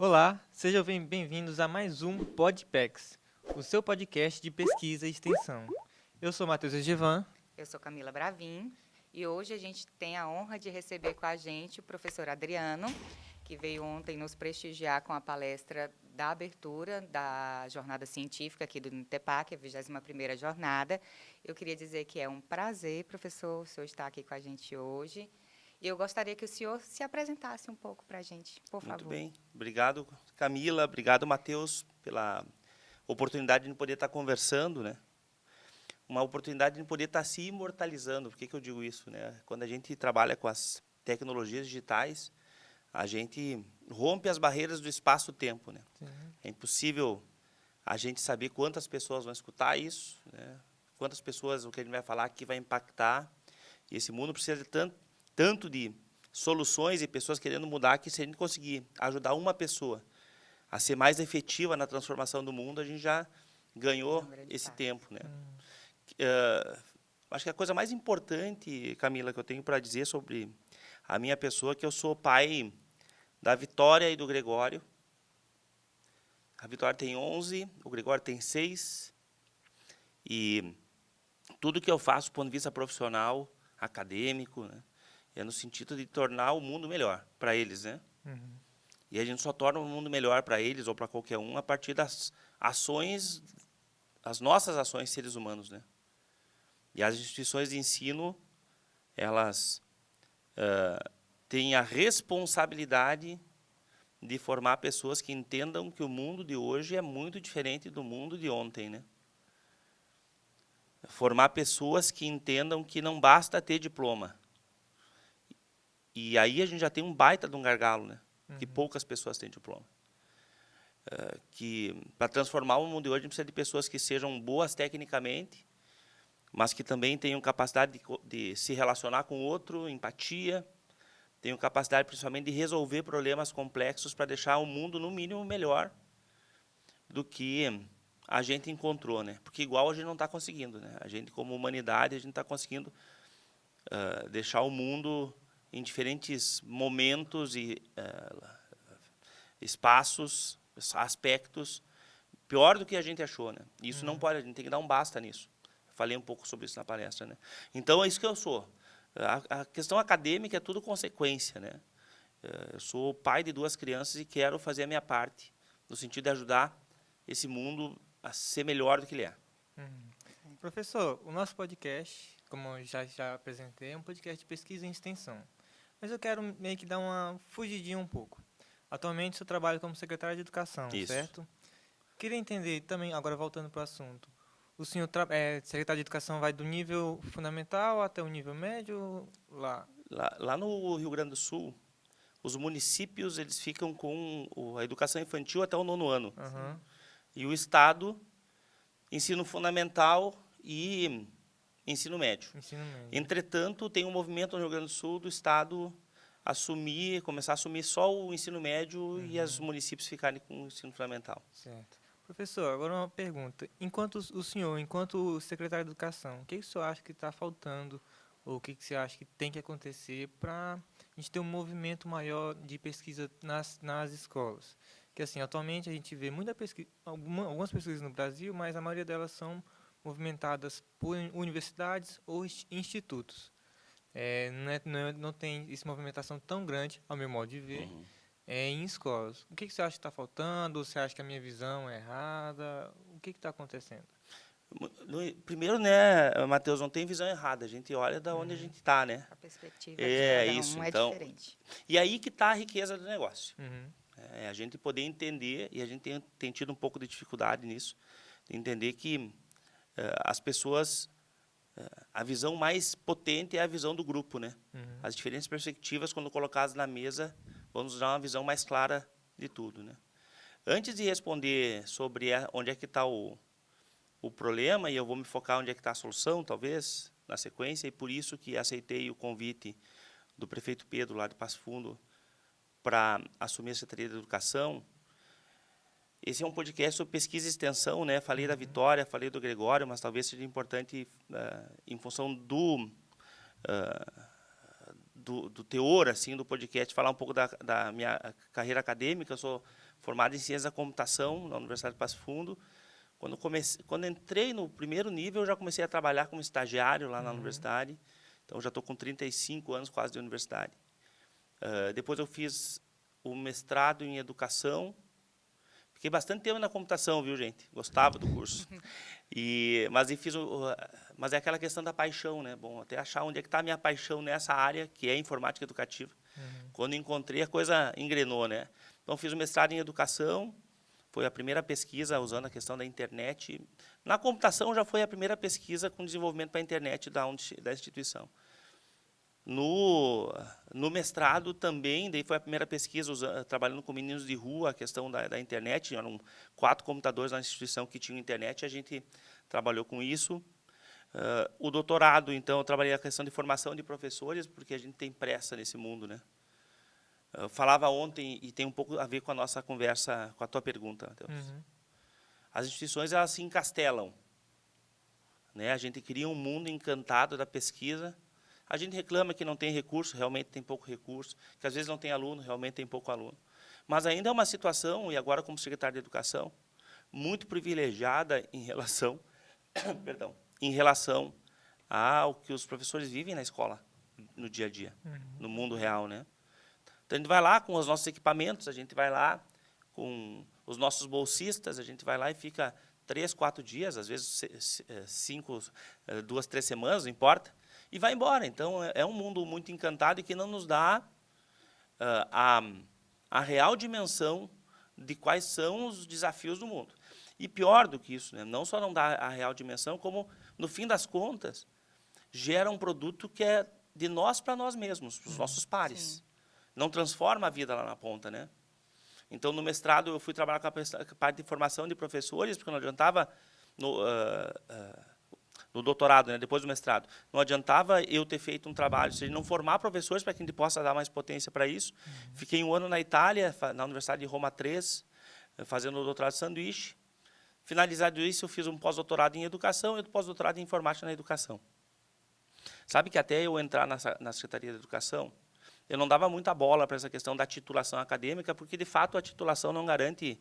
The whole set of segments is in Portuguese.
Olá, sejam bem-vindos a mais um Podpex, o seu podcast de pesquisa e extensão. Eu sou Matheus Egevan. Eu sou Camila Bravin e hoje a gente tem a honra de receber com a gente o professor Adriano, que veio ontem nos prestigiar com a palestra da abertura da jornada científica aqui do NTEPAC, a 21ª jornada. Eu queria dizer que é um prazer, professor, o senhor estar aqui com a gente hoje. E eu gostaria que o senhor se apresentasse um pouco para a gente, por Muito favor. bem. Obrigado, Camila. Obrigado, Matheus, pela oportunidade de poder estar conversando, né? Uma oportunidade de poder estar se imortalizando. Por que eu digo isso, né? Quando a gente trabalha com as tecnologias digitais, a gente rompe as barreiras do espaço-tempo, né? Sim. É impossível a gente saber quantas pessoas vão escutar isso, né? Quantas pessoas o que a gente vai falar aqui vai impactar. E esse mundo precisa de tanto de soluções e pessoas querendo mudar, que se a gente conseguir ajudar uma pessoa a ser mais efetiva na transformação do mundo, a gente já ganhou É um grande esse passo. tempo, né? Acho que a coisa mais importante, Camila, que eu tenho para dizer sobre a minha pessoa é que eu sou pai da Vitória e do Gregório. A Vitória tem 11, o Gregório tem 6. E tudo que eu faço do ponto de vista profissional, acadêmico, né, é no sentido de tornar o mundo melhor para eles, né? Uhum. E a gente só torna o mundo melhor para eles ou para qualquer um a partir das ações, as nossas ações seres humanos, né? E as instituições de ensino, elas têm a responsabilidade de formar pessoas que entendam que o mundo de hoje é muito diferente do mundo de ontem, né? Formar pessoas que entendam que não basta ter diploma. E aí a gente já tem um baita de um gargalo, né? Que poucas pessoas têm diploma. Que para transformar o mundo de hoje a gente precisa de pessoas que sejam boas tecnicamente, mas que também tenham capacidade de se relacionar com o outro, empatia, tenham capacidade principalmente de resolver problemas complexos para deixar o mundo no mínimo melhor do que a gente encontrou, né? Porque igual a gente não está conseguindo, né? A gente como humanidade a gente está conseguindo deixar o mundo em diferentes momentos e espaços, aspectos, pior do que a gente achou, né? Isso não pode, a gente tem que dar um basta nisso. Falei um pouco sobre isso na palestra, né? Então, é isso que eu sou. A questão acadêmica é tudo consequência, né? Eu sou pai de 2 crianças e quero fazer a minha parte, no sentido de ajudar esse mundo a ser melhor do que ele é. Professor, o nosso podcast, como eu já apresentei, é um podcast de pesquisa e extensão. Mas eu quero meio que dar uma fugidinha um pouco. Atualmente, o senhor trabalha como secretário de Educação, Isso. certo? Queria entender também, agora voltando para o assunto, o senhor, secretário de Educação, vai do nível fundamental até o nível médio lá? Lá no Rio Grande do Sul, os municípios eles ficam com a educação infantil até o 9º ano. Aham, E o Estado, ensino fundamental e ensino médio. ensino médio. Entretanto, tem um movimento no Rio Grande do Sul do Estado começar a assumir só o ensino médio e os municípios ficarem com o ensino fundamental. Certo. Professor, agora uma pergunta. Enquanto o senhor, enquanto secretário de Educação, o que o senhor acha que está faltando, ou o que você acha que tem que acontecer para a gente ter um movimento maior de pesquisa nas escolas? Que assim, atualmente a gente vê muita pesquisa, algumas pesquisas no Brasil, mas a maioria delas são movimentadas por universidades ou institutos. Não tem essa movimentação tão grande, ao meu modo de ver, em escolas. O que você acha que está faltando? Você acha que a minha visão é errada? O que está acontecendo? Primeiro, né, Matheus, não tem visão errada. A gente olha da onde a gente está, né? A perspectiva de É cada isso. um é Então, diferente. e aí que está a riqueza do negócio. Uhum, É a gente poder entender, e a gente tem tido um pouco de dificuldade nisso, de entender que as pessoas, a visão mais potente é a visão do grupo, né? uhum, As diferentes perspectivas, quando colocadas na mesa, vão nos dar uma visão mais clara de tudo, né? Antes de responder sobre onde é que está o problema, e eu vou me focar onde é que está a solução, talvez, na sequência, e por isso que aceitei o convite do prefeito Pedro, lá de Passo Fundo, para assumir a Secretaria de Educação. Esse é um podcast sobre pesquisa e extensão, né? Falei da Vitória, falei do Gregório, mas talvez seja importante, em função do teor assim do podcast, falar um pouco da minha carreira acadêmica. Eu sou formado em Ciência da Computação na Universidade de Passo Fundo. Quando entrei no primeiro nível, eu já comecei a trabalhar como estagiário lá na universidade. Então, já estou com 35 anos quase de universidade. Depois eu fiz o mestrado em Educação. Fiquei bastante tempo na computação, viu, gente? Gostava do curso. Mas é aquela questão da paixão, né? Bom, até achar onde é que está a minha paixão nessa área, que é informática educativa. Quando encontrei, a coisa engrenou, né? Então, fiz o mestrado em Educação. Foi a primeira pesquisa usando a questão da internet. Na computação, já foi a primeira pesquisa com desenvolvimento para a internet da instituição. No mestrado também, daí foi a primeira pesquisa trabalhando com meninos de rua, a questão da internet. Eram 4 computadores na instituição que tinham internet, a gente trabalhou com isso. O doutorado, então, eu trabalhei a questão de formação de professores, porque a gente tem pressa nesse mundo, né? Eu falava ontem, e tem um pouco a ver com a nossa conversa, com a tua pergunta, Matheus. As instituições, elas se encastelam, né? A gente cria um mundo encantado da pesquisa. A gente reclama que não tem recurso, realmente tem pouco recurso, que às vezes não tem aluno, realmente tem pouco aluno. Mas ainda é uma situação, e agora como secretário de Educação, muito privilegiada em relação, perdão, em relação ao que os professores vivem na escola, no dia a dia, no mundo real, né? Então, a gente vai lá com os nossos equipamentos, a gente vai lá com os nossos bolsistas, a gente vai lá e fica 3, 4 dias, às vezes 5, 2, 3 semanas, não importa, e vai embora. Então, é um mundo muito encantado e que não nos dá a real dimensão de quais são os desafios do mundo. E pior do que isso, né? Não só não dá a real dimensão, como, no fim das contas, gera um produto que é de nós para nós mesmos, para os nossos pares. Sim. Não transforma a vida lá na ponta, né? Então, no mestrado, eu fui trabalhar com a parte de formação de professores, porque não adiantava, no doutorado, né, depois do mestrado, não adiantava eu ter feito um trabalho, se não formar professores para que a gente possa dar mais potência para isso. Fiquei 1 ano na Itália, na Universidade de Roma III, fazendo o doutorado de sanduíche. Finalizado isso, eu fiz um pós-doutorado em Educação e outro pós-doutorado em Informática na Educação. Sabe que até eu entrar na Secretaria de Educação, eu não dava muita bola para essa questão da titulação acadêmica, porque, de fato, a titulação não garante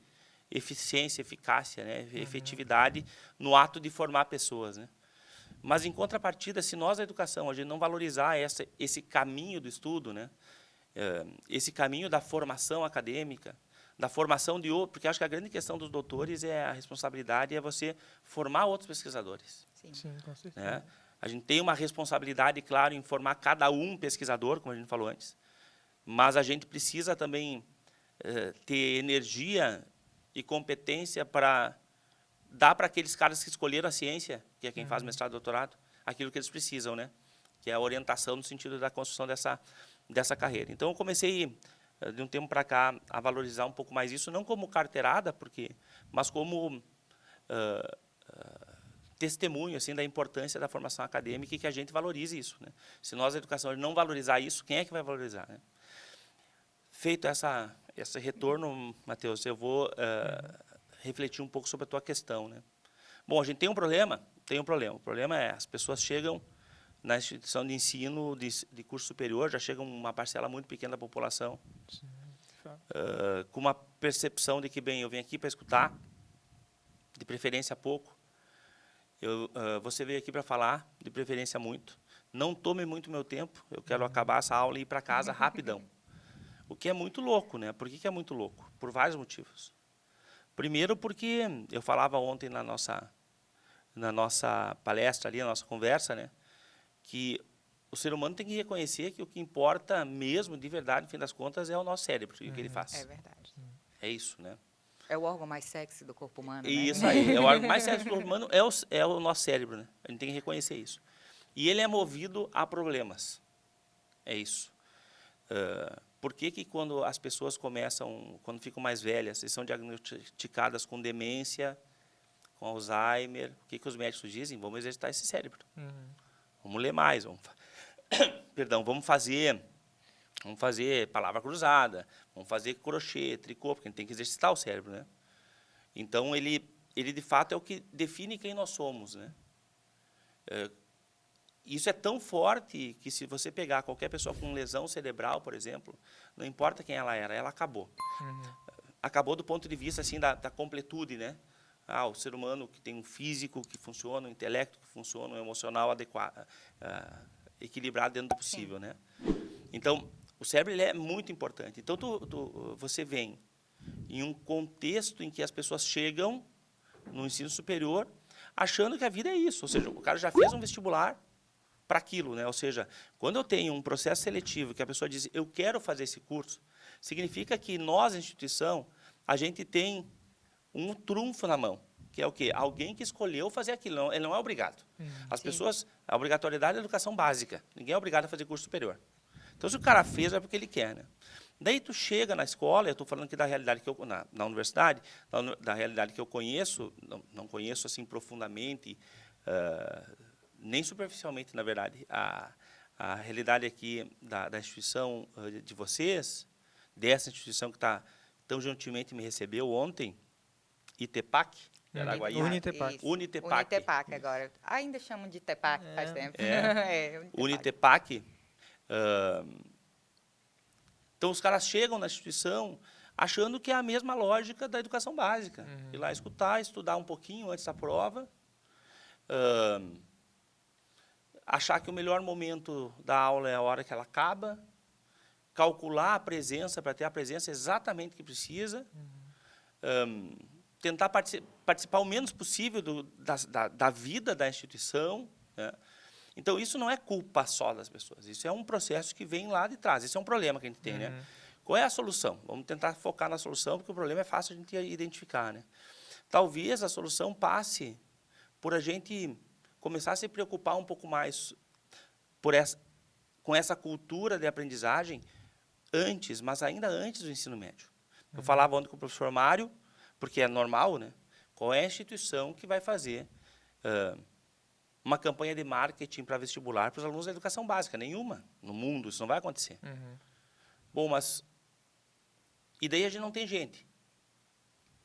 eficiência, eficácia, né, efetividade no ato de formar pessoas, né? Mas, em contrapartida, se nós, a educação, a gente não valorizar esse caminho do estudo, né, esse caminho da formação acadêmica, da formação de outros, porque acho que a grande questão dos doutores é a responsabilidade, é você formar outros pesquisadores. Sim. Sim, com certeza. Né? A gente tem uma responsabilidade, claro, em formar cada um pesquisador, como a gente falou antes, mas a gente precisa também ter energia e competência para dar para aqueles caras que escolheram a ciência, que é quem faz mestrado e doutorado, aquilo que eles precisam, né? Que é a orientação no sentido da construção dessa carreira. Então, eu comecei, de um tempo para cá, a valorizar um pouco mais isso, não como carteirada, mas como testemunho assim da importância da formação acadêmica e que a gente valorize isso, né? Se nós, a educação, não valorizar isso, quem é que vai valorizar, né? Feito esse retorno, Matheus, eu vou refletir um pouco sobre a tua questão, né? Bom, a gente tem um problema. O problema é as pessoas chegam na instituição de ensino de curso superior, já chega uma parcela muito pequena da população, Sim, de fato. com uma percepção de que, bem, eu vim aqui para escutar, de preferência pouco. Você veio aqui para falar, de preferência muito. Não tome muito meu tempo, eu quero acabar essa aula e ir para casa rapidão. O que é muito louco, né? Por que é muito louco? Por vários motivos. Primeiro, porque eu falava ontem na nossa palestra ali, na nossa conversa, né, que o ser humano tem que reconhecer que o que importa mesmo, de verdade, no fim das contas, é o nosso cérebro e o que ele faz. É verdade. É isso, né? É o órgão mais sexy do corpo humano, né? Isso aí, é o órgão mais sério do corpo humano, é o nosso cérebro, né? A gente tem que reconhecer isso. E ele é movido a problemas. É isso. Por que quando as pessoas quando ficam mais velhas, e são diagnosticadas com demência, com Alzheimer, o que os médicos dizem? Vamos exercitar esse cérebro. Vamos ler mais, perdão, vamos fazer palavra cruzada, vamos fazer crochê, tricô, porque a gente tem que exercitar o cérebro, né? Então, ele de fato, é o que define quem nós somos, né? isso é tão forte que se você pegar qualquer pessoa com lesão cerebral, por exemplo, não importa quem ela era, ela acabou. Acabou do ponto de vista assim da completude, né? O ser humano que tem um físico que funciona, um intelecto que funciona, um emocional adequado, equilibrado dentro do possível, né? Então, o cérebro ele é muito importante. Então, você vem em um contexto em que as pessoas chegam no ensino superior achando que a vida é isso. Ou seja, o cara já fez um vestibular para aquilo, né? Ou seja, quando eu tenho um processo seletivo que a pessoa diz, eu quero fazer esse curso, significa que nós, instituição, a gente tem um trunfo na mão, que é o quê? Alguém que escolheu fazer aquilo, ele não é obrigado. As pessoas, a obrigatoriedade é a educação básica, ninguém é obrigado a fazer curso superior. Então, se o cara fez, é porque ele quer, né? Daí tu chega na escola, eu estou falando aqui da realidade que eu na universidade, da realidade que eu conheço, não conheço assim profundamente, nem superficialmente, na verdade, a realidade aqui da instituição de vocês, dessa instituição que tão gentilmente me recebeu ontem, ITEPAC, de Araguaína. Unitepac. Isso. Unitepac. Unitepac agora. Ainda chamam de Tepac, faz tempo. Unitepac. Unitepac. Então, os caras chegam na instituição achando que é a mesma lógica da educação básica. Ir lá escutar, estudar um pouquinho antes da prova, achar que o melhor momento da aula é a hora que ela acaba, calcular a presença para ter a presença exatamente que precisa, tentar participar o menos possível da vida da instituição, né? Então, isso não é culpa só das pessoas, isso é um processo que vem lá de trás, esse é um problema que a gente tem, né? Qual é a solução? Vamos tentar focar na solução, porque o problema é fácil a gente identificar, né? Talvez a solução passe por a gente começar a se preocupar um pouco mais com essa cultura de aprendizagem antes, mas ainda antes do ensino médio. Eu falava ontem com o professor Mário, porque é normal, né? Qual é a instituição que vai fazer uma campanha de marketing para vestibular para os alunos da educação básica? Nenhuma no mundo, isso não vai acontecer. Bom, mas... E daí a gente não tem gente.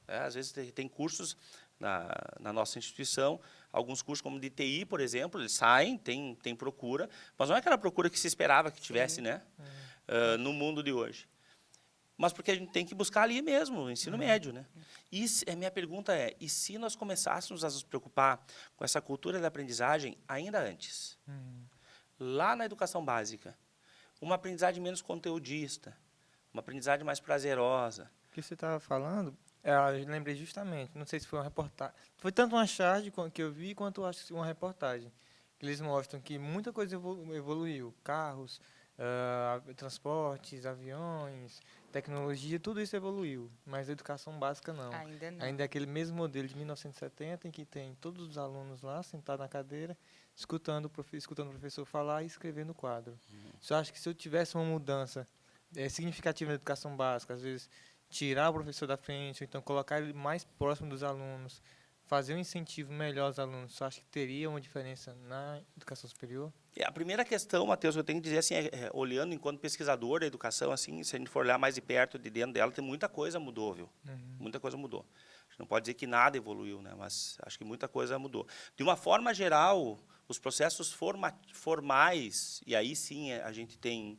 Às vezes tem cursos na nossa instituição, alguns cursos como de TI, por exemplo, eles saem, tem procura, mas não é aquela procura que se esperava que tivesse, né? No mundo de hoje. Mas porque a gente tem que buscar ali mesmo, o ensino médio, né? E a minha pergunta é, e se nós começássemos a nos preocupar com essa cultura da aprendizagem ainda antes? Lá na educação básica, uma aprendizagem menos conteudista, uma aprendizagem mais prazerosa. O que você estava falando, eu lembrei justamente, não sei se foi uma reportagem, foi tanto uma charge que eu vi, quanto acho que uma reportagem, que eles mostram que muita coisa evoluiu, carros, transportes, aviões, tecnologia, tudo isso evoluiu, mas a educação básica não. Ainda não. Ainda é aquele mesmo modelo de 1970, em que tem todos os alunos lá, sentados na cadeira, escutando o professor falar e escrever no quadro. Só acho que se eu tivesse uma mudança significativa na educação básica, às vezes tirar o professor da frente, ou então colocar ele mais próximo dos alunos, fazer um incentivo melhor aos alunos, só acho que teria uma diferença na educação superior? A primeira questão, Matheus, que eu tenho que dizer, assim, olhando enquanto pesquisador da educação, assim, se a gente for olhar mais de perto, de dentro dela, tem muita coisa mudou, viu? Muita coisa mudou. A gente não pode dizer que nada evoluiu, né? Mas acho que muita coisa mudou. De uma forma geral, os processos formais, e aí sim a gente tem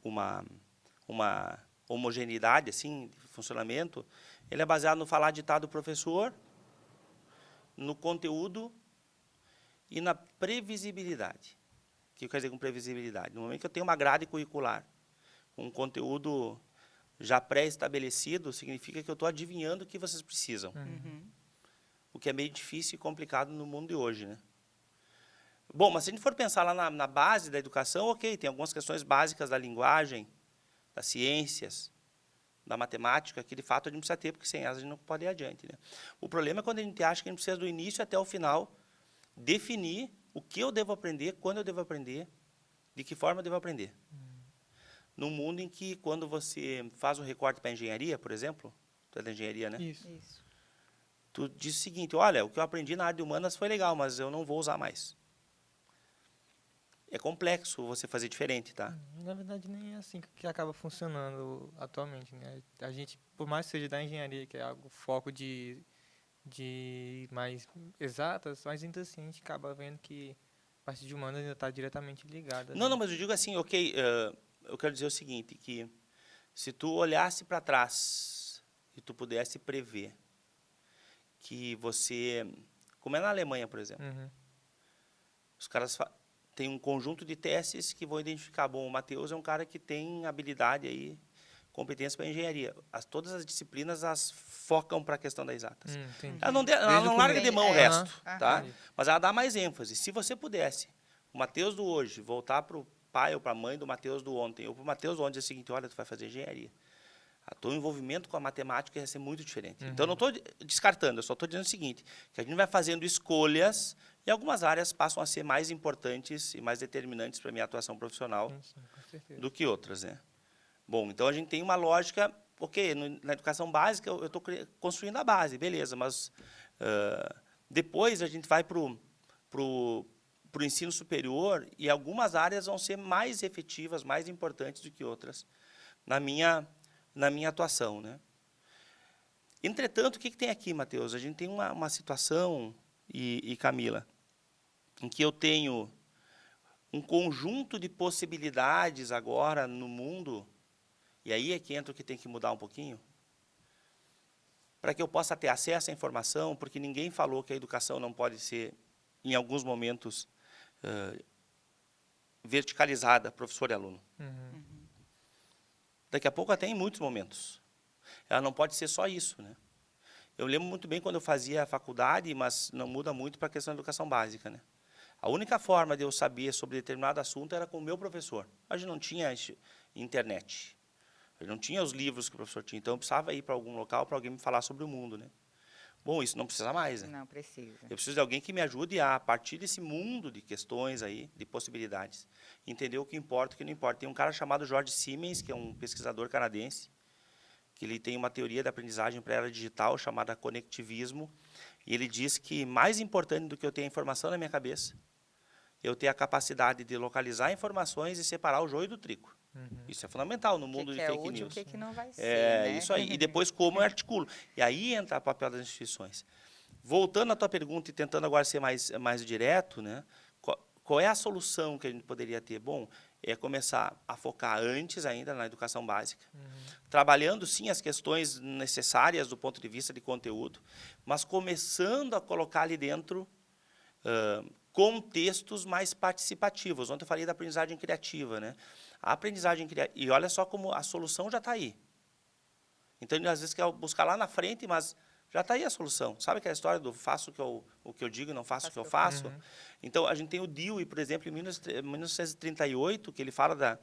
uma homogeneidade assim, de funcionamento, ele é baseado no falar ditado do professor, no conteúdo e na previsibilidade. O que quer dizer com previsibilidade? No momento que eu tenho uma grade curricular, um conteúdo já pré-estabelecido, significa que eu estou adivinhando o que vocês precisam. O que é meio difícil e complicado no mundo de hoje, né? Bom, mas se a gente for pensar lá na base da educação, ok, tem algumas questões básicas da linguagem, das ciências, da matemática, que de fato a gente precisa ter, porque sem elas a gente não pode ir adiante, né? O problema é quando a gente acha que a gente precisa do início até o final definir o que eu devo aprender, quando eu devo aprender, de que forma eu devo aprender. Num mundo em que, quando você faz o recorte para a engenharia, por exemplo, tu é da engenharia, né? Isso. Tu diz o seguinte, olha, o que eu aprendi na área de humanas foi legal, mas eu não vou usar mais. É complexo você fazer diferente, tá? Na verdade, nem é assim que acaba funcionando atualmente, né? A gente, por mais que seja da engenharia, que é algo foco de mais exatas, mas ainda assim a gente acaba vendo que A parte de humanas ainda está diretamente ligada. Não, ali. não, mas eu digo assim, ok, eu quero dizer o seguinte, que se tu olhasse para trás e tu pudesse prever que você, como é na Alemanha, por exemplo, Uhum. os caras têm um conjunto de testes que vão identificar, bom, o Matheus é um cara que tem habilidade aí, competência para engenharia. Todas as disciplinas as focam para a questão das exatas. Entendi. Ela não, ela Desde o não larga de começo. mão o É. resto, Aham. tá? Entendi. Mas ela dá mais ênfase. Se você pudesse, o Matheus do hoje, voltar para o pai ou para a mãe do Matheus do ontem, ou para o Matheus do ontem, dizer o seguinte, olha, tu vai fazer engenharia. O teu envolvimento com a matemática ia ser muito diferente. Então, eu não estou descartando, eu só estou dizendo o seguinte, que a gente vai fazendo escolhas e algumas áreas passam a ser mais importantes e mais determinantes para a minha atuação profissional Sim, com certeza. do que outras, né? Bom, então a gente tem uma lógica, ok, na educação básica eu estou construindo a base, beleza, mas depois a gente vai para o ensino superior e algumas áreas vão ser mais efetivas, mais importantes do que outras na minha atuação, né? Entretanto, o que tem aqui, Matheus? A gente tem uma situação, e Camila, em que eu tenho um conjunto de possibilidades agora no mundo, e aí é que entra o que tem que mudar um pouquinho, para que eu possa ter acesso à informação, porque ninguém falou que a educação não pode ser, em alguns momentos, verticalizada, professor e aluno. Uhum. Daqui a pouco até em muitos momentos. Ela não pode ser só isso, né? Eu lembro muito bem quando eu fazia a faculdade, mas não muda muito para a questão da educação básica, né? A única forma de eu saber sobre determinado assunto era com o meu professor. A gente não tinha internet. A gente não tinha os livros que o professor tinha. Então, eu precisava ir para algum local para alguém me falar sobre o mundo, né? Bom, isso não precisa mais, né? Não precisa. Eu preciso de alguém que me ajude a partir desse mundo de questões aí, de possibilidades, entender o que importa e o que não importa. Tem um cara chamado George Siemens, que é um pesquisador canadense, que ele tem uma teoria da aprendizagem para a era digital chamada conectivismo, e ele diz que mais importante do que eu ter a informação na minha cabeça, eu ter a capacidade de localizar informações e separar o joio do trigo. Uhum. Isso é fundamental no O mundo que de é fake útil, news. o que não vai ser, É né? isso aí. E depois como eu articulo. E aí entra o papel das instituições. Voltando à tua pergunta e tentando agora ser mais direto, né? Qual é a solução que a gente poderia ter? Bom, é começar a focar antes ainda na educação básica, trabalhando, sim, as questões necessárias do ponto de vista de conteúdo, mas começando a colocar ali dentro contextos mais participativos. Ontem eu falei da aprendizagem criativa, né? A aprendizagem criativa, e olha só como a solução já está aí. Então, às vezes, quer buscar lá na frente, mas já está aí a solução. Sabe aquela história do faço o que eu digo e não faço o que eu faço? Uhum. Então, a gente tem o Dewey, por exemplo, em 1938, que ele fala da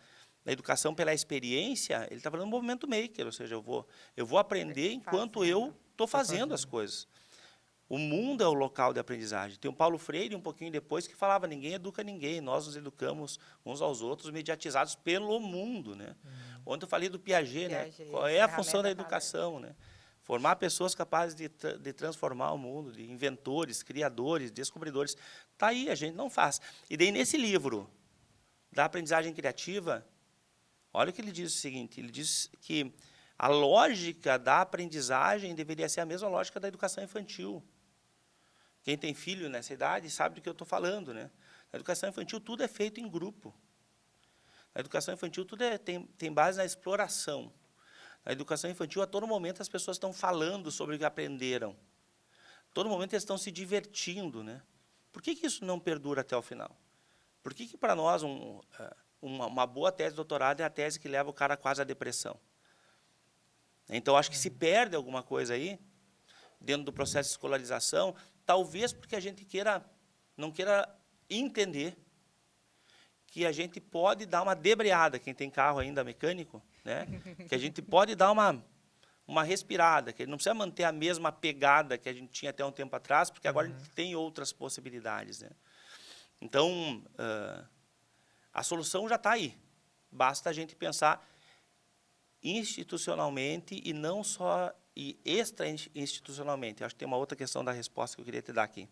educação pela experiência, ele está falando do movimento maker, ou seja, eu vou aprender enquanto eu estou fazendo as coisas. O mundo é o local de aprendizagem. Tem o Paulo Freire, um pouquinho depois, que falava, ninguém educa ninguém, nós nos educamos uns aos outros, mediatizados pelo mundo, né? Ontem eu falei do Piaget, né? Qual é a função da educação, né? Formar pessoas capazes de transformar o mundo, de inventores, criadores, descobridores. Está aí, a gente não faz. E daí, nesse livro da aprendizagem criativa, olha o que ele diz o seguinte, ele diz que a lógica da aprendizagem deveria ser a mesma lógica da educação infantil. Quem tem filho nessa idade sabe do que eu estou falando, né? Na educação infantil, tudo é feito em grupo. Na educação infantil, tudo tem base na exploração. Na educação infantil, a todo momento, as pessoas estão falando sobre o que aprenderam. A todo momento, eles estão se divertindo, né? Por que isso não perdura até o final? Por que para nós, uma boa tese de doutorado é a tese que leva o cara quase à depressão? Então, acho que se perde alguma coisa aí, dentro do processo de escolarização, talvez porque a gente não queira entender que a gente pode dar uma debreada, quem tem carro ainda mecânico, né? Que a gente pode dar uma respirada, que não precisa manter a mesma pegada que a gente tinha até um tempo atrás, porque agora a gente tem outras possibilidades, né? Então, a solução já está aí. Basta a gente pensar institucionalmente e não só extra-institucionalmente. Acho que tem uma outra questão da resposta que eu queria te dar aqui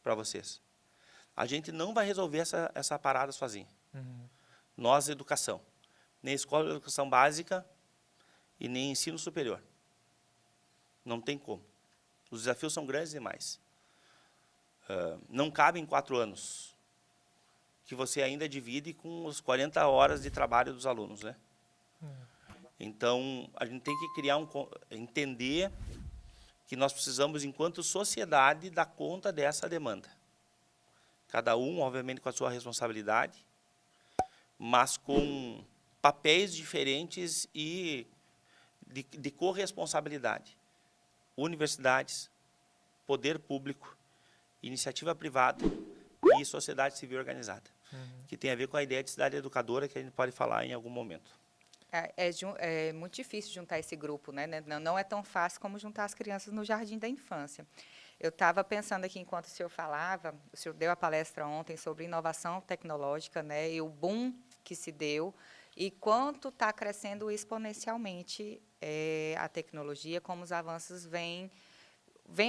para vocês. A gente não vai resolver essa parada sozinho. Nós, educação. Nem escola de educação básica e nem ensino superior. Não tem como. Os desafios são grandes demais. Não cabe em 4 anos que você ainda divide com as 40 horas de trabalho dos alunos, né? Então, a gente tem que entender que nós precisamos, enquanto sociedade, dar conta dessa demanda. Cada um, obviamente, com a sua responsabilidade, mas com papéis diferentes e de corresponsabilidade. Universidades, poder público, iniciativa privada e sociedade civil organizada, que tem a ver com a ideia de cidade educadora, que a gente pode falar em algum momento. É muito difícil juntar esse grupo, né? Não é tão fácil como juntar as crianças no jardim da infância. Eu estava pensando aqui, enquanto o senhor falava, o senhor deu a palestra ontem sobre inovação tecnológica, né, e o boom que se deu, e quanto está crescendo exponencialmente a tecnologia, como os avanços vêm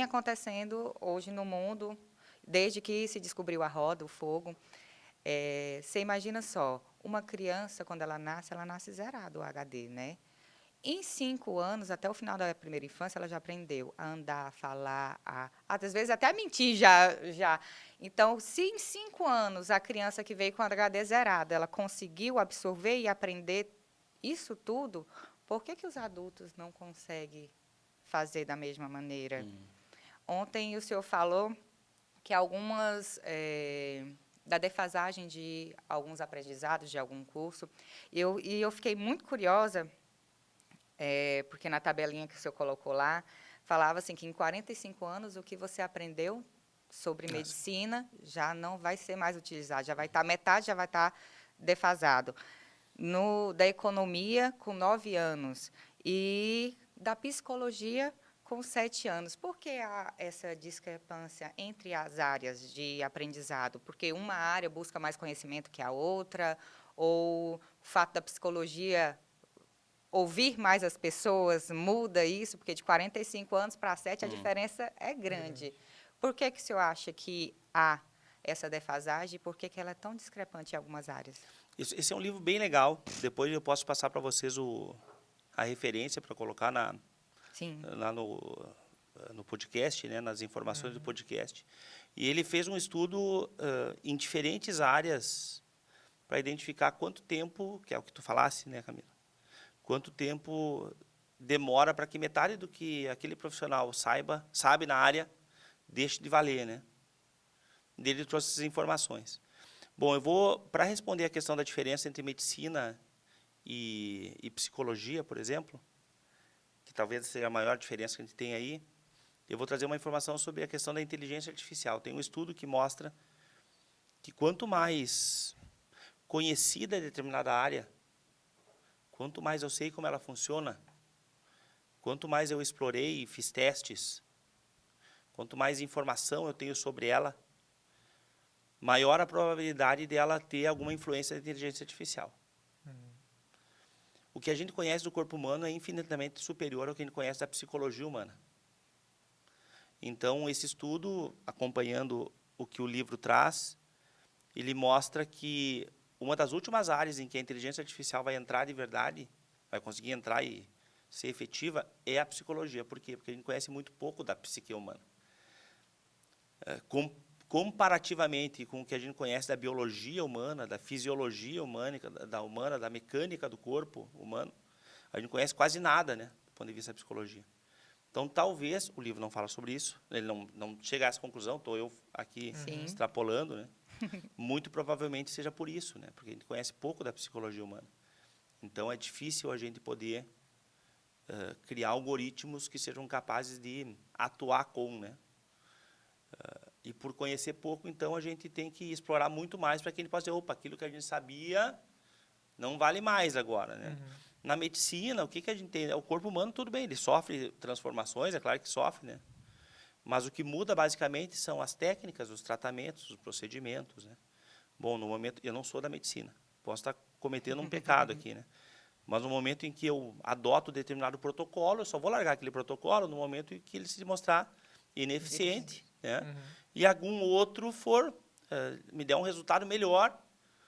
acontecendo hoje no mundo, desde que se descobriu a roda, o fogo. Você imagina só, uma criança, quando ela nasce zerado o HD, né? Em 5 anos, até o final da primeira infância, ela já aprendeu a andar, a falar, às vezes até a mentir já. Então, se em 5 anos a criança que veio com o HD zerado, ela conseguiu absorver e aprender isso tudo, por que os adultos não conseguem fazer da mesma maneira? Ontem o senhor falou que algumas da defasagem de alguns aprendizados de algum curso, e eu fiquei muito curiosa, porque na tabelinha que o senhor colocou lá, falava assim que em 45 anos o que você aprendeu sobre medicina já não vai ser mais utilizado, já vai estar metade, já vai estar defasado. Da economia, com 9 anos, e da psicologia, com 7 anos. Por que há essa discrepância entre as áreas de aprendizado? Porque uma área busca mais conhecimento que a outra, ou o fato da psicologia ouvir mais as pessoas muda isso? Porque de 45 anos para 7 a diferença é grande. Por que o senhor acha que há essa defasagem e por que ela é tão discrepante em algumas áreas? Esse é um livro bem legal. Depois eu posso passar para vocês a referência para colocar lá no podcast, né, nas informações do podcast. E ele fez um estudo em diferentes áreas para identificar quanto tempo, que é o que tu falasse, né, Camila? Quanto tempo demora para que metade do que aquele profissional sabe na área, deixe de valer, né? Ele trouxe essas informações. Bom, para responder a questão da diferença entre medicina e psicologia, por exemplo, que talvez seja a maior diferença que a gente tem aí, eu vou trazer uma informação sobre a questão da inteligência artificial. Tem um estudo que mostra que quanto mais conhecida determinada área, quanto mais eu sei como ela funciona, quanto mais eu explorei e fiz testes, quanto mais informação eu tenho sobre ela, maior a probabilidade dela ter alguma influência da inteligência artificial. O que a gente conhece do corpo humano é infinitamente superior ao que a gente conhece da psicologia humana. Então, esse estudo, acompanhando o que o livro traz, ele mostra que uma das últimas áreas em que a inteligência artificial vai entrar de verdade, vai conseguir entrar e ser efetiva, é a psicologia. Por quê? Porque a gente conhece muito pouco da psique humana. Comparativamente com o que a gente conhece da biologia humana, da fisiologia humana, da mecânica do corpo humano, a gente conhece quase nada, né, do ponto de vista da psicologia. Então, talvez, o livro não fala sobre isso, ele não chega a essa conclusão, estou eu aqui extrapolando, né? Muito provavelmente seja por isso, né, porque a gente conhece pouco da psicologia humana. Então, é difícil a gente poder criar algoritmos que sejam capazes de atuar com, né? E por conhecer pouco, então, a gente tem que explorar muito mais para que a gente possa dizer, opa, aquilo que a gente sabia não vale mais agora, né? Na medicina, o que a gente tem? O corpo humano, tudo bem, ele sofre transformações, é claro que sofre, né? Mas o que muda, basicamente, são as técnicas, os tratamentos, os procedimentos, né? Bom, no momento, eu não sou da medicina, posso estar cometendo um pecado aqui, né? Mas no momento em que eu adoto determinado protocolo, eu só vou largar aquele protocolo no momento em que ele se mostrar ineficiente, né? E algum outro me der um resultado melhor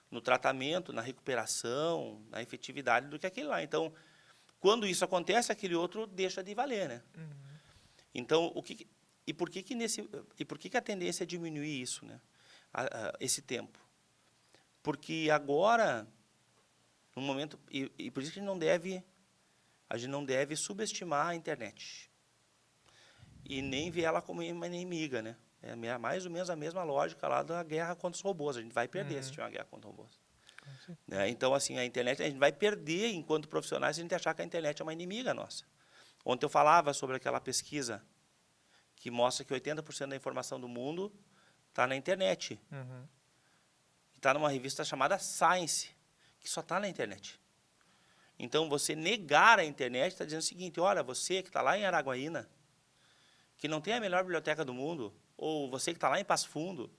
no tratamento, na recuperação, na efetividade do que aquele lá. Então, quando isso acontece, aquele outro deixa de valer, né? Então, por que a tendência é diminuir isso, né? Esse tempo? Porque agora, no momento, e por isso que a gente não deve subestimar a internet. E nem ver ela como uma inimiga, né? É mais ou menos a mesma lógica lá da guerra contra os robôs. A gente vai perder se tiver uma guerra contra os robôs. Né? Então, assim, a internet, a gente vai perder enquanto profissionais se a gente achar que a internet é uma inimiga nossa. Ontem eu falava sobre aquela pesquisa que mostra que 80% da informação do mundo está na internet. Está numa revista chamada Science, que só está na internet. Então, você negar a internet está dizendo o seguinte, olha, você que está lá em Araguaína, que não tem a melhor biblioteca do mundo, ou você que está lá em Passo Fundo,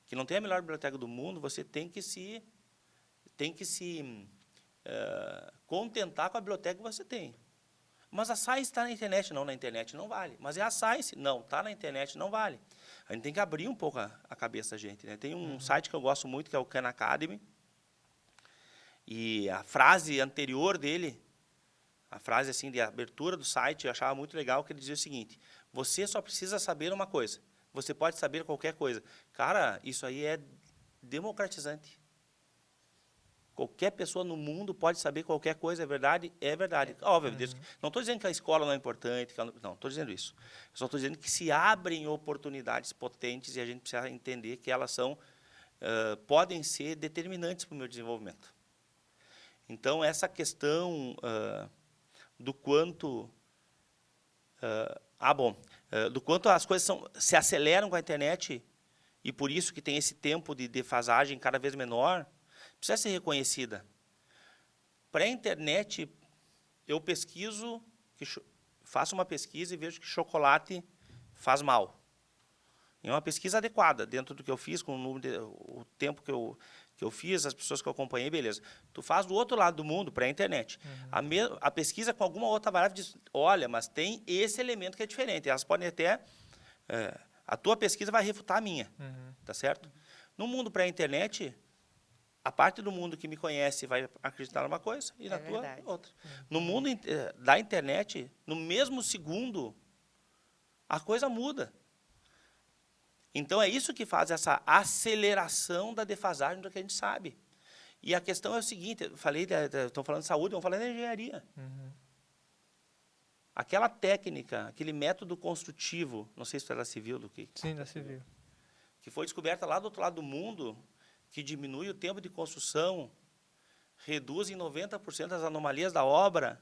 que não tem a melhor biblioteca do mundo, você tem que se contentar com a biblioteca que você tem. Mas a Science está na internet. Não, na internet não vale. Mas é a Science? Não, está na internet, não vale. A gente tem que abrir um pouco a cabeça da gente. Né? Tem um site que eu gosto muito, que é o Khan Academy. E a frase anterior dele, a frase assim de abertura do site, eu achava muito legal, que ele dizia o seguinte, você só precisa saber uma coisa. Você pode saber qualquer coisa. Cara, isso aí é democratizante. Qualquer pessoa no mundo pode saber qualquer coisa, é verdade? É verdade. Óbvio, não estou dizendo que a escola não é importante, não estou dizendo isso. Eu só estou dizendo que se abrem oportunidades potentes e a gente precisa entender que elas podem ser determinantes para o meu desenvolvimento. Então, essa questão do quanto... do quanto as coisas se aceleram com a internet e por isso que tem esse tempo de defasagem cada vez menor, precisa ser reconhecida. Para a internet, eu pesquiso, faço uma pesquisa e vejo que chocolate faz mal. É uma pesquisa adequada, dentro do que eu fiz, com o tempo que eu fiz, as pessoas que eu acompanhei, beleza. Tu faz do outro lado do mundo, para a internet. A pesquisa com alguma outra variável diz, olha, mas tem esse elemento que é diferente. Elas podem até... a tua pesquisa vai refutar a minha, tá certo? No mundo pré-internet, a parte do mundo que me conhece vai acreditar numa coisa e na tua, outra. No mundo da internet, no mesmo segundo, a coisa muda. Então, é isso que faz essa aceleração da defasagem do que a gente sabe. E a questão é o seguinte, estou falando de saúde, vamos falar de engenharia. Aquela técnica, aquele método construtivo, não sei se tu é da civil do que... Sim, da civil. Que foi descoberta lá do outro lado do mundo, que diminui o tempo de construção, reduz em 90% as anomalias da obra.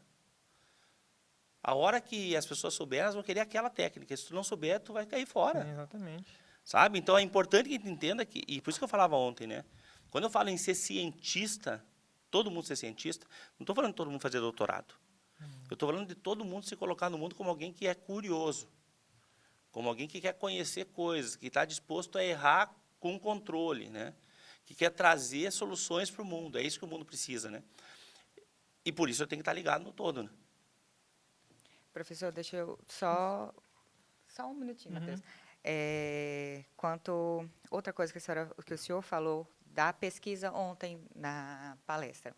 A hora que as pessoas souberem, elas vão querer aquela técnica. Se tu não souber, tu vai cair fora. Sim, exatamente. Sabe? Então, é importante que a gente entenda que... E por isso que eu falava ontem, né? Quando eu falo em ser cientista, todo mundo ser cientista, não estou falando de todo mundo fazer doutorado. Eu estou falando de todo mundo se colocar no mundo como alguém que é curioso, como alguém que quer conhecer coisas, que está disposto a errar com controle, né? Que quer trazer soluções para o mundo. É isso que o mundo precisa, né? E por isso eu tenho que estar ligado no todo, né? Professor, deixa eu só um minutinho, Matheus. Outra coisa que o senhor falou da pesquisa ontem na palestra.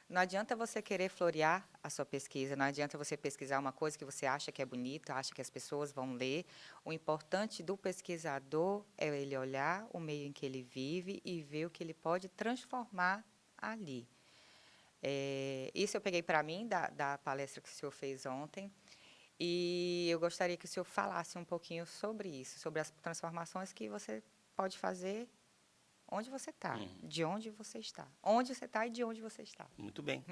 Não adianta você querer florear a sua pesquisa, não adianta você pesquisar uma coisa que você acha que é bonita, acha que as pessoas vão ler. O importante do pesquisador é ele olhar o meio em que ele vive e ver o que ele pode transformar ali. Isso eu peguei para mim da palestra que o senhor fez ontem. E eu gostaria que o senhor falasse um pouquinho sobre isso, sobre as transformações que você pode fazer onde você está, de onde você está. Onde você está e de onde você está. Muito bem.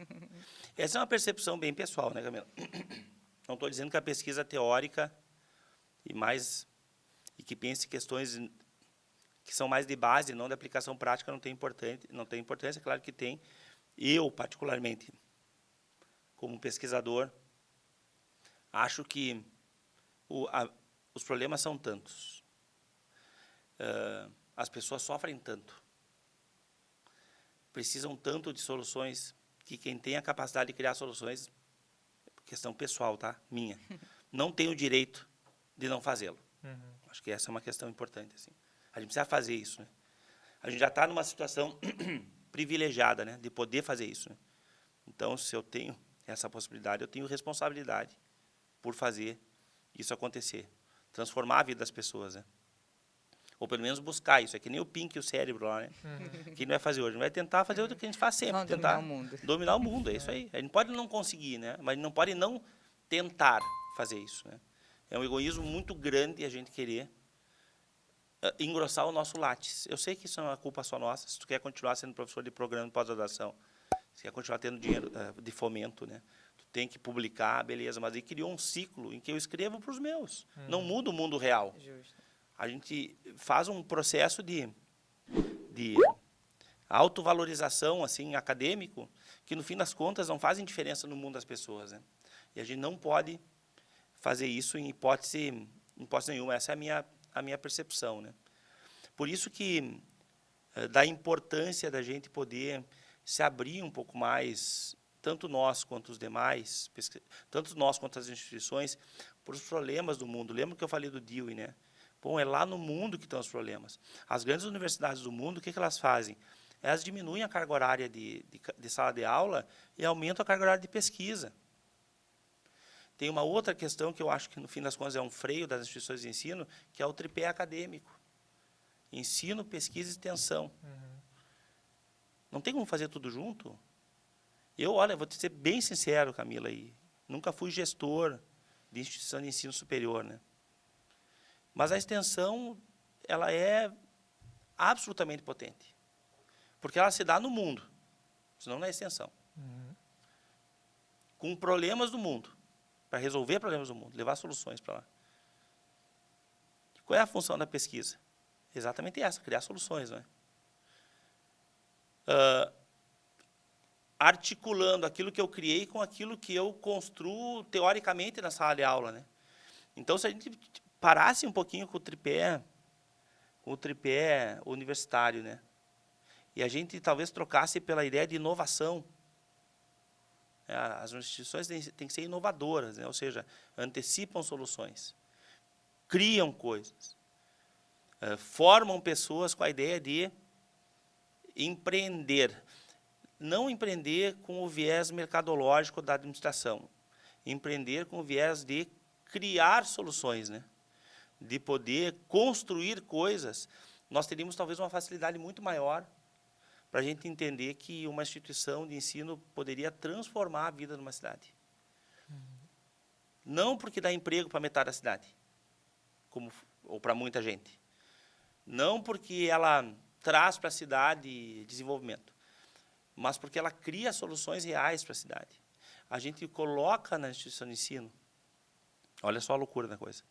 Essa é uma percepção bem pessoal, né, Camila? Não estou dizendo que a pesquisa teórica e que pense questões que são mais de base, não de aplicação prática, não tem importância, claro que tem. Eu, particularmente, como pesquisador, acho que os problemas são tantos. As pessoas sofrem tanto. Precisam tanto de soluções que quem tem a capacidade de criar soluções, questão pessoal, tá? Minha, não tem o direito de não fazê-lo. Acho que essa é uma questão importante, assim. A gente precisa fazer isso, né? A gente já está numa situação privilegiada, né, de poder fazer isso, né? Então, se eu tenho essa possibilidade, eu tenho responsabilidade por fazer isso acontecer, transformar a vida das pessoas, né? Ou pelo menos buscar isso. É que nem o Pink e o cérebro lá, né? O que a gente vai fazer hoje? A gente vai tentar fazer o que a gente faz sempre. Vamos Tentar dominar o mundo. dominar o mundo, é isso aí. A gente pode não conseguir, né? Mas não pode não tentar fazer isso, né? É um egoísmo muito grande a gente querer engrossar o nosso látice. Eu sei que isso é uma culpa só nossa. Se tu quer continuar sendo professor de programa de pós-graduação, se quer continuar tendo dinheiro de fomento, né? Tu tem que publicar, beleza. Mas ele criou um ciclo em que eu escrevo para os meus. Não muda o mundo real. Justo. A gente faz um processo de autovalorização assim, acadêmico, que, no fim das contas, não fazem diferença no mundo das pessoas, né? E a gente não pode fazer isso em hipótese nenhuma. Essa é a minha percepção, né? Por isso que da importância da gente poder se abrir um pouco mais, tanto nós quanto os demais, tanto nós quanto as instituições, para os problemas do mundo. Lembra que eu falei do Dewey, né? Bom, é lá no mundo que estão os problemas. As grandes universidades do mundo, o que elas fazem? Elas diminuem a carga horária de sala de aula e aumentam a carga horária de pesquisa. Tem uma outra questão que eu acho que, no fim das contas, é um freio das instituições de ensino, que é o tripé acadêmico. Ensino, pesquisa e extensão. Não tem como fazer tudo junto? Olha, vou te ser bem sincero, Camila, aí, nunca fui gestor de instituição de ensino superior, né? Mas a extensão, ela é absolutamente potente. Porque ela se dá no mundo, senão na extensão. Com problemas do mundo, para resolver problemas do mundo, levar soluções para lá. Qual é a função da pesquisa? Exatamente essa, criar soluções, não é? Articulando aquilo que eu criei com aquilo que eu construo teoricamente na sala de aula, né? Então, se a gente parasse um pouquinho com o tripé universitário, né? E a gente talvez trocasse pela ideia de inovação. As instituições têm que ser inovadoras, né? Ou seja, antecipam soluções, criam coisas, formam pessoas com a ideia de empreender. Não empreender com o viés mercadológico da administração, empreender com o viés de criar soluções, né? De poder construir coisas. Nós teríamos talvez uma facilidade muito maior para a gente entender que uma instituição de ensino poderia transformar a vida de uma cidade. Não porque dá emprego para metade da cidade, ou para muita gente. Não porque ela traz para a cidade desenvolvimento, mas porque ela cria soluções reais para a cidade. A gente coloca na instituição de ensino, olha só a loucura da coisa.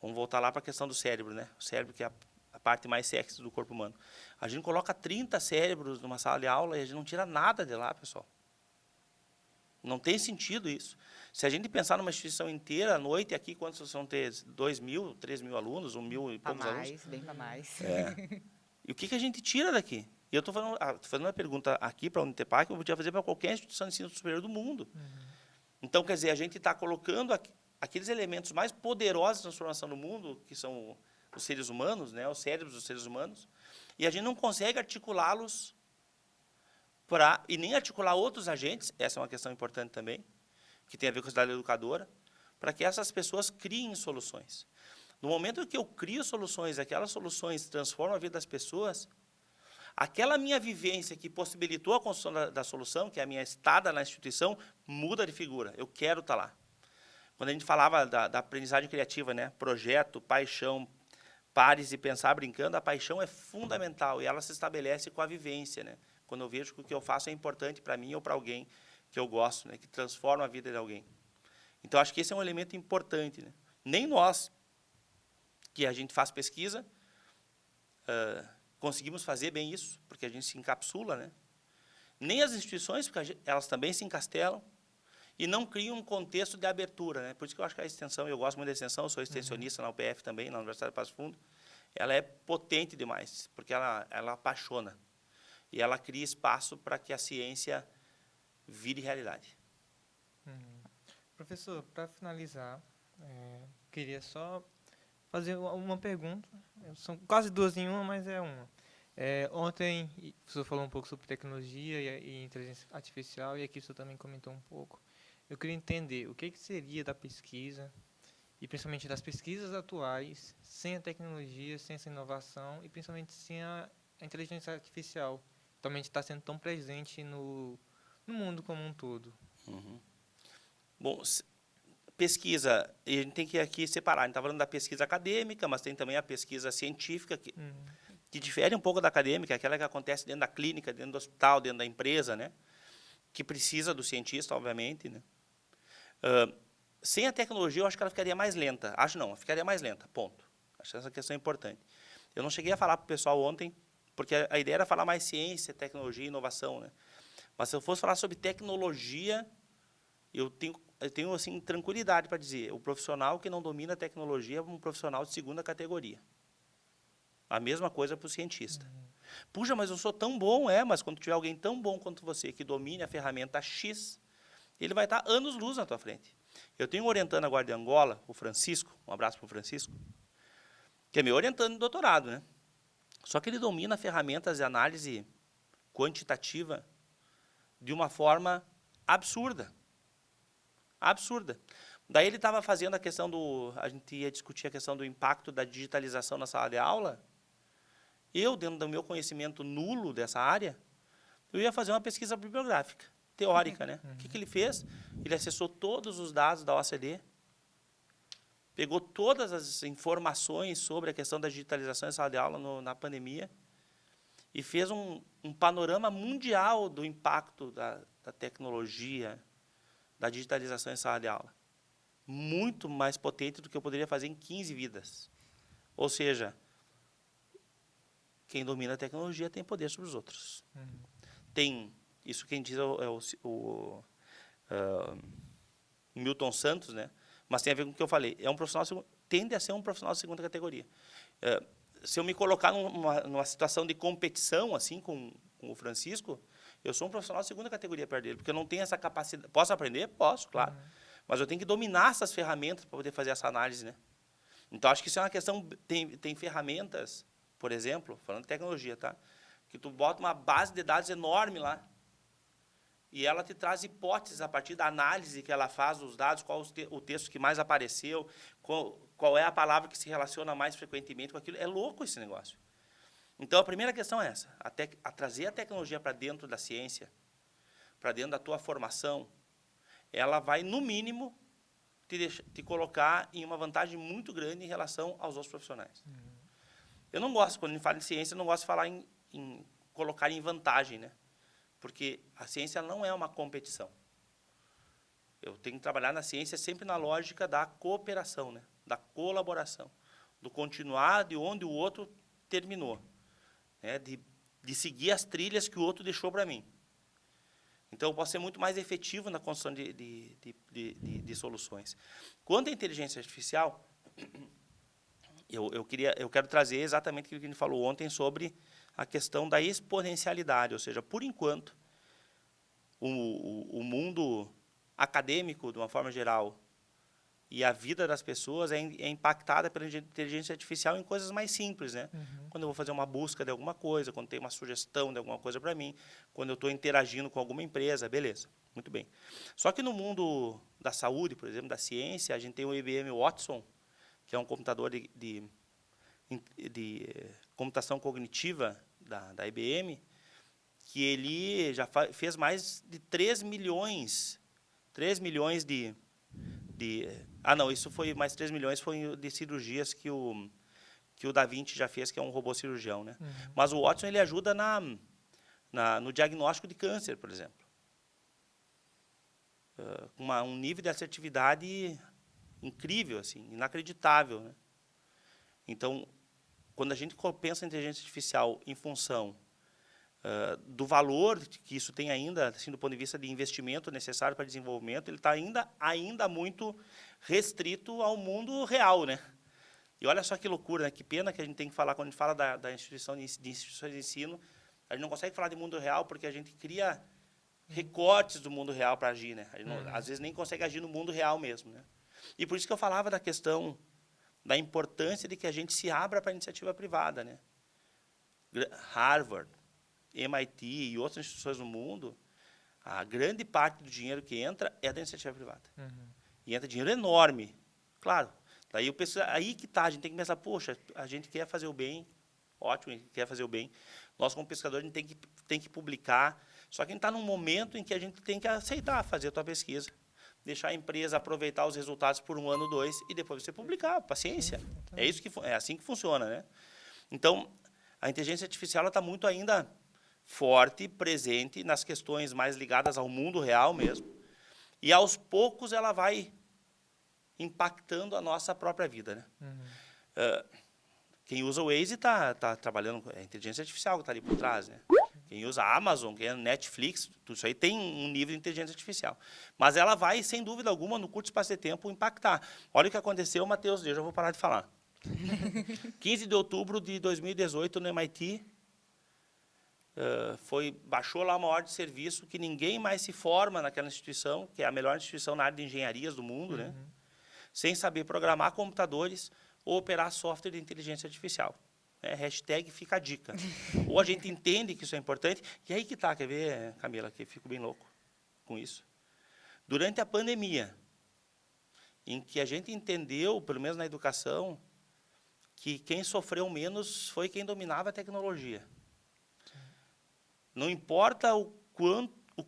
Vamos voltar lá para a questão do cérebro, né? O cérebro que é a parte mais sexy do corpo humano. A gente coloca 30 cérebros numa sala de aula e a gente não tira nada de lá, pessoal. Não tem sentido isso. Se a gente pensar numa instituição inteira, à noite, aqui, quantos vão ter? 2.000, 3.000 alunos, 1.000 e poucos alunos? Bem para mais. E o que a gente tira daqui? E eu estou fazendo uma pergunta aqui para a Unitepac, que eu podia fazer para qualquer instituição de ensino superior do mundo. Então, quer dizer, a gente está colocando aqueles elementos mais poderosos de transformação do mundo, que são os seres humanos, né, os cérebros dos seres humanos, e a gente não consegue articulá-los e nem articular outros agentes, essa é uma questão importante também, que tem a ver com a cidade educadora, para que essas pessoas criem soluções. No momento em que eu crio soluções, aquelas soluções transformam a vida das pessoas, aquela minha vivência que possibilitou a construção da solução, que é a minha estada na instituição, muda de figura. Eu quero estar lá. Quando a gente falava da aprendizagem criativa, né? Projeto, paixão, pares e pensar brincando, a paixão é fundamental e ela se estabelece com a vivência, né? Quando eu vejo que o que eu faço é importante para mim ou para alguém que eu gosto, né? Que transforma a vida de alguém. Então, acho que esse é um elemento importante, né? Nem nós, que a gente faz pesquisa, conseguimos fazer bem isso, porque a gente se encapsula, né? Nem as instituições, porque elas também se encastelam, e não criam um contexto de abertura, né? Por isso que eu acho que a extensão, eu gosto muito da extensão, eu sou extensionista na UPF também, na Universidade de Passo Fundo, ela é potente demais, porque ela apaixona, e ela cria espaço para que a ciência vire realidade. Professor, para finalizar, queria só fazer uma pergunta. São quase duas em uma, mas é uma. Ontem, o senhor falou um pouco sobre tecnologia e inteligência artificial, e aqui o senhor também comentou um pouco. Eu queria entender o que seria da pesquisa e principalmente das pesquisas atuais, sem a tecnologia, sem essa inovação e principalmente sem a inteligência artificial, atualmente está sendo tão presente no mundo como um todo. Bom, pesquisa, e a gente tem que aqui separar. A gente está falando da pesquisa acadêmica, mas tem também a pesquisa científica, que difere um pouco da acadêmica, aquela que acontece dentro da clínica, dentro do hospital, dentro da empresa, né? Que precisa do cientista, obviamente, né? Sem a tecnologia, eu acho que ela ficaria mais lenta. Acho não, ficaria mais lenta, ponto. Acho que essa questão é importante. Eu não cheguei a falar para o pessoal ontem, porque a ideia era falar mais ciência, tecnologia e inovação, né? Mas se eu fosse falar sobre tecnologia, eu tenho assim, tranquilidade para dizer, o profissional que não domina a tecnologia é um profissional de segunda categoria. A mesma coisa para o cientista. Puxa, mas eu sou tão bom, mas quando tiver alguém tão bom quanto você, que domine a ferramenta X, ele vai estar anos-luz na tua frente. Eu tenho um orientando agora de Angola, o Francisco, um abraço para o Francisco, que é meu orientando de doutorado, né? Só que ele domina ferramentas de análise quantitativa de uma forma absurda. Absurda. Daí ele estava fazendo a questão a gente ia discutir a questão do impacto da digitalização na sala de aula. Eu, dentro do meu conhecimento nulo dessa área, eu ia fazer uma pesquisa bibliográfica, teórica, né? O que ele fez? Ele acessou todos os dados da OCDE, pegou todas as informações sobre a questão da digitalização em sala de aula na pandemia e fez um panorama mundial do impacto da tecnologia, da digitalização em sala de aula. Muito mais potente do que eu poderia fazer em 15 vidas. Ou seja, quem domina a tecnologia tem poder sobre os outros. Tem, isso quem diz o Milton Santos, né? Mas tem a ver com o que eu falei. É um profissional, tende a ser um profissional de segunda categoria. Se eu me colocar numa situação de competição, assim, com o Francisco, eu sou um profissional de segunda categoria perto dele, porque eu não tenho essa capacidade. Posso aprender? Posso, claro. Mas eu tenho que dominar essas ferramentas para poder fazer essa análise, né? Então, acho que isso é uma questão... Tem ferramentas, por exemplo, falando de tecnologia, tá? Que tu bota uma base de dados enorme lá e ela te traz hipóteses a partir da análise que ela faz dos dados, qual o texto que mais apareceu, qual é a palavra que se relaciona mais frequentemente com aquilo. É louco esse negócio. Então, a primeira questão é essa, trazer a tecnologia para dentro da ciência, para dentro da tua formação, ela vai, no mínimo, te colocar em uma vantagem muito grande em relação aos outros profissionais. Eu não gosto, quando a gente fala em ciência, eu não gosto de falar em colocar em vantagem, né? Porque a ciência não é uma competição. Eu tenho que trabalhar na ciência sempre na lógica da cooperação, né? Da colaboração, do continuar de onde o outro terminou, né? De seguir as trilhas que o outro deixou para mim. Então, eu posso ser muito mais efetivo na construção de soluções. Quanto à inteligência artificial, eu quero trazer exatamente aquilo que a gente falou ontem sobre a questão da exponencialidade, ou seja, por enquanto, o mundo acadêmico, de uma forma geral, e a vida das pessoas é impactada pela inteligência artificial em coisas mais simples, né? Quando eu vou fazer uma busca de alguma coisa, quando tem uma sugestão de alguma coisa para mim, quando eu estou interagindo com alguma empresa, beleza, muito bem. Só que no mundo da saúde, por exemplo, da ciência, a gente tem o IBM Watson, que é um computador de computação cognitiva da IBM, que ele já fez mais de 3 milhões de... não, isso foi mais 3 milhões foi de cirurgias que o Da Vinci já fez, que é um robô cirurgião, né? Mas o Watson ele ajuda no diagnóstico de câncer, por exemplo. Com um nível de assertividade incrível, assim, inacreditável, né? Então, quando a gente pensa em inteligência artificial em função do valor que isso tem ainda, assim, do ponto de vista de investimento necessário para desenvolvimento, ele está ainda muito restrito ao mundo real, né? E olha só que loucura, né? Que pena que a gente tem que falar, quando a gente fala da instituições de ensino, a gente não consegue falar de mundo real porque a gente cria recortes do mundo real para agir, né? A gente às vezes nem consegue agir no mundo real mesmo, né? E por isso que eu falava da questão da importância de que a gente se abra para a iniciativa privada, né? Harvard, MIT e outras instituições no mundo, a grande parte do dinheiro que entra é da iniciativa privada. E entra dinheiro enorme. Claro, Daí eu penso, aí que tá, a gente tem que pensar, poxa, a gente quer fazer o bem, ótimo, a gente quer fazer o bem. Nós, como pesquisador, a gente tem que publicar. Só que a gente está num momento em que a gente tem que aceitar fazer a tua pesquisa, deixar a empresa aproveitar os resultados por 1 ano, 2, e depois você publicar, paciência. É isso é assim que funciona, né? Então, a inteligência artificial está muito ainda forte, presente nas questões mais ligadas ao mundo real mesmo, e aos poucos ela vai impactando a nossa própria vida, né? Quem usa o Waze está trabalhando com a inteligência artificial que está ali por trás, né? Quem usa a Amazon, quem usa Netflix, tudo isso aí tem um nível de inteligência artificial. Mas ela vai, sem dúvida alguma, no curto espaço de tempo, impactar. Olha o que aconteceu, Matheus, eu já vou parar de falar. 15 de outubro de 2018, no MIT, baixou lá uma ordem de serviço que ninguém mais se forma naquela instituição, que é a melhor instituição na área de engenharias do mundo, né? Sem saber programar computadores ou operar software de inteligência artificial. Hashtag fica a dica. Ou a gente entende que isso é importante, e aí que tá, quer ver, Camila, que eu fico bem louco com isso. Durante a pandemia, em que a gente entendeu, pelo menos na educação, que quem sofreu menos foi quem dominava a tecnologia. Não importa o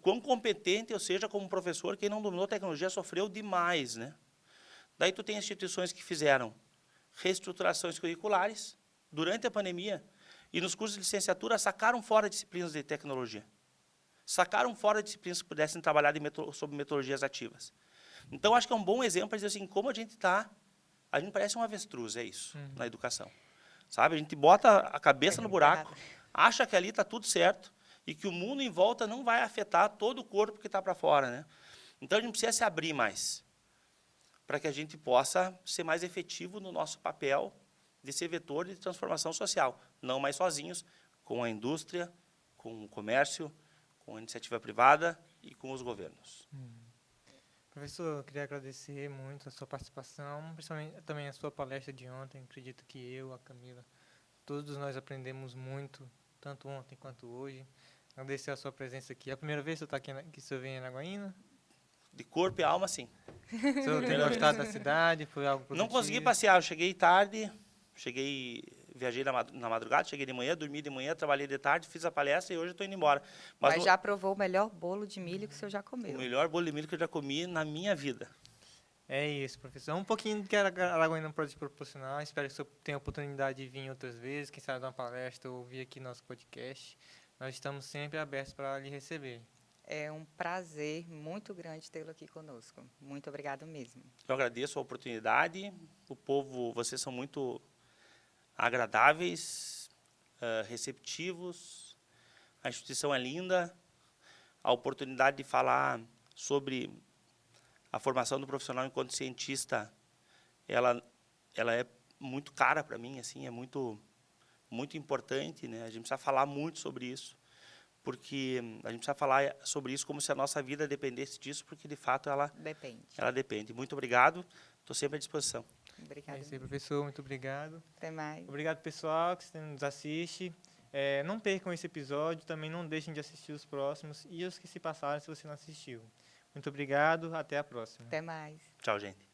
quão competente eu seja como professor, quem não dominou a tecnologia sofreu demais, né? Daí tu tem instituições que fizeram reestruturações curriculares durante a pandemia e nos cursos de licenciatura sacaram fora disciplinas de tecnologia. Sacaram fora disciplinas que pudessem trabalhar sobre metodologias ativas. Então, acho que é um bom exemplo para dizer assim, como a gente parece um avestruz, é isso, na educação. Sabe? A gente bota a cabeça no buraco, acha que ali está tudo certo e que o mundo em volta não vai afetar todo o corpo que está para fora, né? Então, a gente precisa se abrir mais para que a gente possa ser mais efetivo no nosso papel de ser vetor de transformação social, não mais sozinhos, com a indústria, com o comércio, com a iniciativa privada e com os governos. Professor, eu queria agradecer muito a sua participação, principalmente também a sua palestra de ontem. Acredito que eu, a Camila, todos nós aprendemos muito, tanto ontem quanto hoje. Agradecer a sua presença aqui. É a primeira vez que o senhor vem em Araguaína? De corpo e alma, sim. O senhor tem gostado da cidade? Foi algo produtivo? Não consegui passear, eu cheguei tarde, viajei na madrugada, cheguei de manhã, dormi de manhã, trabalhei de tarde, fiz a palestra e hoje estou indo embora. Mas já provou o melhor bolo de milho que o senhor já comeu. O melhor bolo de milho que eu já comi na minha vida. É isso, professor. Um pouquinho do que a Araguaína pode te proporcionar. Espero que o senhor tenha a oportunidade de vir outras vezes, quem sabe dar uma palestra ou vir aqui no nosso podcast. Nós estamos sempre abertos para lhe receber. É um prazer muito grande tê-lo aqui conosco. Muito obrigado mesmo. Eu agradeço a oportunidade. O povo, vocês são muito agradáveis, receptivos. A instituição é linda. A oportunidade de falar sobre a formação do profissional enquanto cientista, ela é muito cara para mim, assim, é muito importante, né? A gente precisa falar muito sobre isso, porque a gente precisa falar sobre isso como se a nossa vida dependesse disso, porque de fato ela depende. Muito obrigado. Estou sempre à disposição. Obrigada. É isso aí, professor. Muito obrigado. Até mais. Obrigado, pessoal, que nos assiste. Não percam esse episódio, também não deixem de assistir os próximos e os que se passaram se você não assistiu. Muito obrigado, até a próxima. Até mais. Tchau, gente.